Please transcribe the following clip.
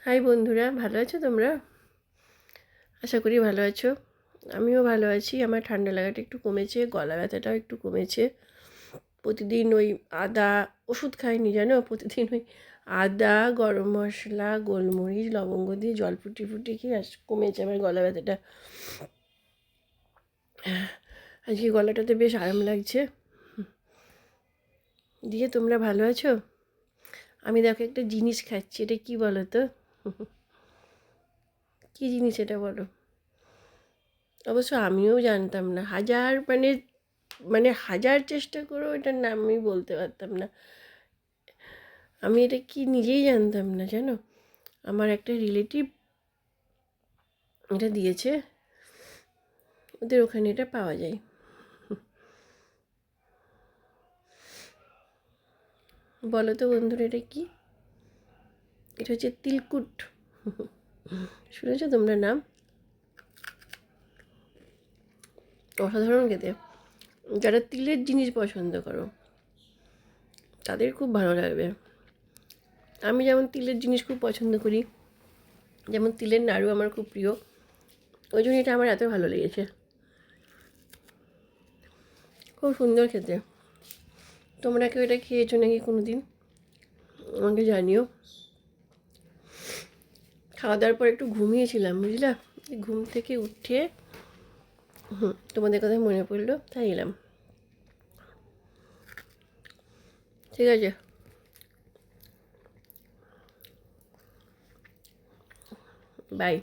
High বন্ধুরা, ভালো আছো তোমরা? আশা করি ভালো আছো। আমিও ভালো আছি। আমার ঠান্ডা লাগাটা একটু কমেছে, গলা ব্যথাটাও একটু কমেছে। প্রতিদিন ওই আদা ওষুধ খাইনি জানো, প্রতিদিন ওই আদা, গরম মশলা, গোলমরিচ, লবঙ্গ দিয়ে জল ফুটিয়ে ফুটিয়ে খেয়ে কমেছে আমার গলা ব্যথাটা। আজকে গলাটাতে বেশ আরাম লাগছে। দিয়ে তোমরা ভালো আছো? আমি দেখো একটা জিনিস খাচ্ছি, এটা কি বলো তো? কী জিনিস এটা বলো? অবশ্য আমিও জানতাম না, হাজার মানে মানে হাজার চেষ্টা করেও এটার নাম আমি বলতে পারতাম না। আমি এটা কি নিজেই জানতাম না জানো। আমার একটা রিলেটিভ এটা দিয়েছে, ওদের ওখানে এটা পাওয়া যায়। বলো তো বন্ধুরা, এটা কি? এটা হচ্ছে তিলকুট। শুনেছো তোমরা নাম? অসাধারণ খেতে। যারা তিলের জিনিস পছন্দ করো তাদের খুব ভালো লাগবে। আমি যেমন তিলের জিনিস খুব পছন্দ করি, যেমন তিলের নাড়ু আমার খুব প্রিয়, ওই জন্য এটা আমার এত ভালো লেগেছে। খুব সুন্দর খেতে। তোমরা কেউ এটা খেয়েছো নাকি কোনো দিন? আমাকে জানিও। খাওয়া দাওয়ার পর একটু ঘুমিয়েছিলাম বুঝলা, ঘুম থেকে উঠে তোমাদের কথা মনে পড়লো, তাই এলাম। ঠিক আছে, বাই।